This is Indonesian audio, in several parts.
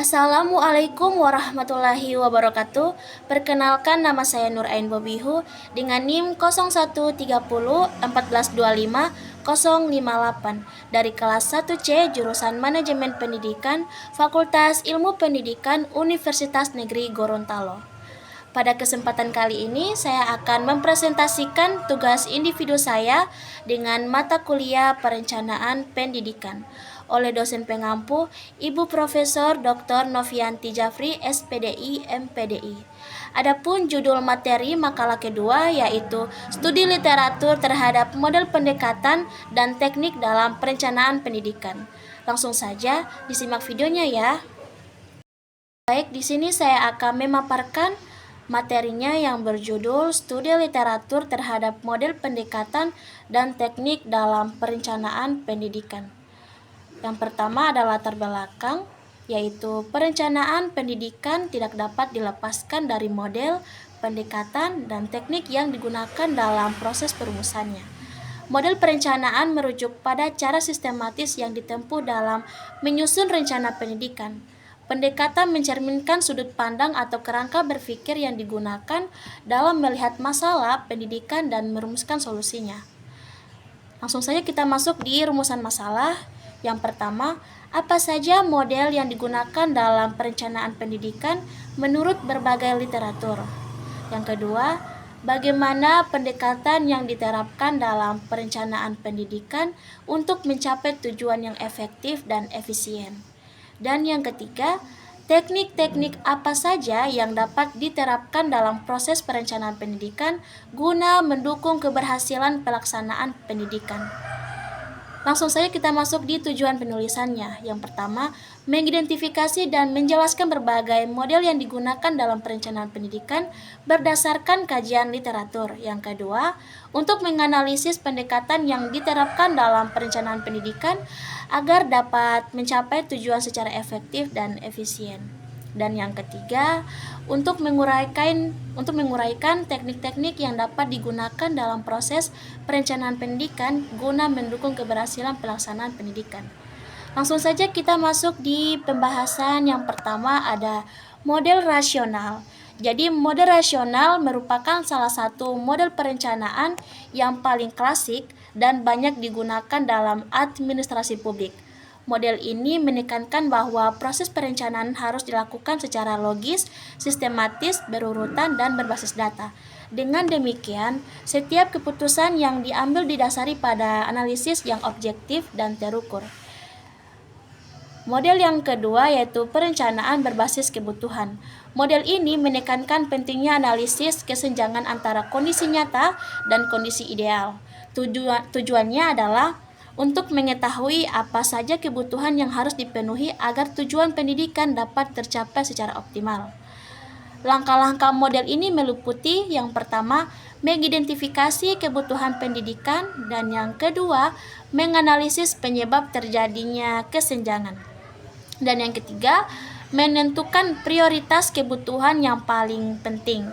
Assalamualaikum warahmatullahi wabarakatuh. Perkenalkan, nama saya Nur Ain Bobihu dengan NIM 013014250058 dari kelas 1C jurusan Manajemen Pendidikan Fakultas Ilmu Pendidikan Universitas Negeri Gorontalo. Pada kesempatan kali ini saya akan mempresentasikan tugas individu saya dengan mata kuliah Perencanaan Pendidikan oleh dosen pengampu Ibu Profesor Dr. Novianti Jafri, SPDI, MPDI. Adapun judul materi makalah kedua yaitu Studi Literatur terhadap Model Pendekatan dan Teknik dalam Perencanaan Pendidikan. Langsung saja disimak videonya ya. Baik, di sini saya akan memaparkan materinya yang berjudul Studi Literatur terhadap Model Pendekatan dan Teknik dalam Perencanaan Pendidikan. Yang pertama adalah latar belakang, yaitu perencanaan pendidikan tidak dapat dilepaskan dari model, pendekatan, dan teknik yang digunakan dalam proses perumusannya. Model perencanaan merujuk pada cara sistematis yang ditempuh dalam menyusun rencana pendidikan. Pendekatan mencerminkan sudut pandang atau kerangka berpikir yang digunakan dalam melihat masalah pendidikan dan merumuskan solusinya. Langsung saja kita masuk di rumusan masalah. Yang pertama, apa saja model yang digunakan dalam perencanaan pendidikan menurut berbagai literatur? Yang kedua, bagaimana pendekatan yang diterapkan dalam perencanaan pendidikan untuk mencapai tujuan yang efektif dan efisien? Dan yang ketiga, teknik-teknik apa saja yang dapat diterapkan dalam proses perencanaan pendidikan guna mendukung keberhasilan pelaksanaan pendidikan. Langsung saja kita masuk di tujuan penulisannya. Yang pertama, mengidentifikasi dan menjelaskan berbagai model yang digunakan dalam perencanaan pendidikan berdasarkan kajian literatur. Yang kedua, untuk menganalisis pendekatan yang diterapkan dalam perencanaan pendidikan agar dapat mencapai tujuan secara efektif dan efisien. Dan yang ketiga, untuk menguraikan teknik-teknik yang dapat digunakan dalam proses perencanaan pendidikan guna mendukung keberhasilan pelaksanaan pendidikan. Langsung saja kita masuk di pembahasan. Yang pertama ada model rasional. Jadi model rasional merupakan salah satu model perencanaan yang paling klasik dan banyak digunakan dalam administrasi publik. Model ini menekankan bahwa proses perencanaan harus dilakukan secara logis, sistematis, berurutan, dan berbasis data. Dengan demikian, setiap keputusan yang diambil didasari pada analisis yang objektif dan terukur. Model yang kedua yaitu perencanaan berbasis kebutuhan. Model ini menekankan pentingnya analisis kesenjangan antara kondisi nyata dan kondisi ideal. Tujuannya adalah untuk mengetahui apa saja kebutuhan yang harus dipenuhi agar tujuan pendidikan dapat tercapai secara optimal. Langkah-langkah model ini meliputi yang pertama, mengidentifikasi kebutuhan pendidikan, dan yang kedua, menganalisis penyebab terjadinya kesenjangan. Dan yang ketiga, menentukan prioritas kebutuhan yang paling penting.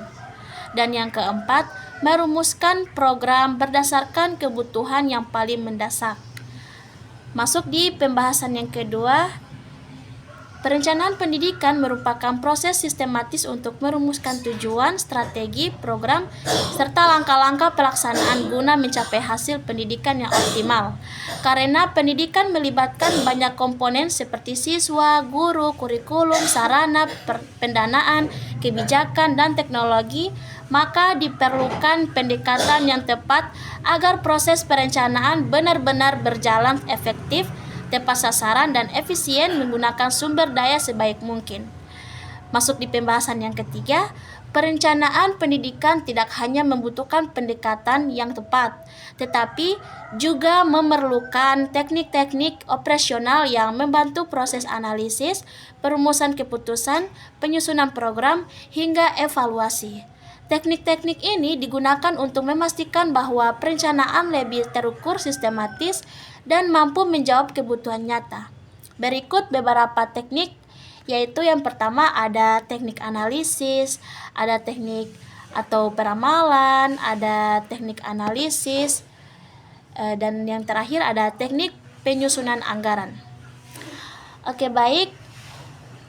Dan yang keempat, merumuskan program berdasarkan kebutuhan yang paling mendesak. Masuk di pembahasan yang kedua, perencanaan pendidikan merupakan proses sistematis untuk merumuskan tujuan, strategi, program, serta langkah-langkah pelaksanaan guna mencapai hasil pendidikan yang optimal. Karena pendidikan melibatkan banyak komponen seperti siswa, guru, kurikulum, sarana, pendanaan, kebijakan, dan teknologi, maka diperlukan pendekatan yang tepat agar proses perencanaan benar-benar berjalan efektif, tepat sasaran, dan efisien menggunakan sumber daya sebaik mungkin. Masuk di pembahasan yang ketiga, perencanaan pendidikan tidak hanya membutuhkan pendekatan yang tepat, tetapi juga memerlukan teknik-teknik operasional yang membantu proses analisis, perumusan keputusan, penyusunan program, hingga evaluasi. Teknik-teknik ini digunakan untuk memastikan bahwa perencanaan lebih terukur, sistematis, dan mampu menjawab kebutuhan nyata. Berikut beberapa teknik, yaitu yang pertama ada teknik analisis, ada teknik atau peramalan, ada teknik analisis, dan yang terakhir ada teknik penyusunan anggaran. Oke, baik.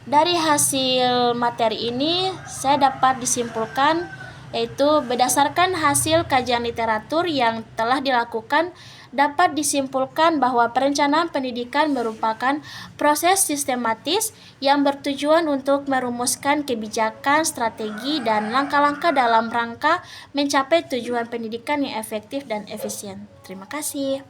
Dari hasil materi ini saya dapat disimpulkan, yaitu berdasarkan hasil kajian literatur yang telah dilakukan, dapat disimpulkan bahwa perencanaan pendidikan merupakan proses sistematis yang bertujuan untuk merumuskan kebijakan, strategi, dan langkah-langkah dalam rangka mencapai tujuan pendidikan yang efektif dan efisien. Terima kasih.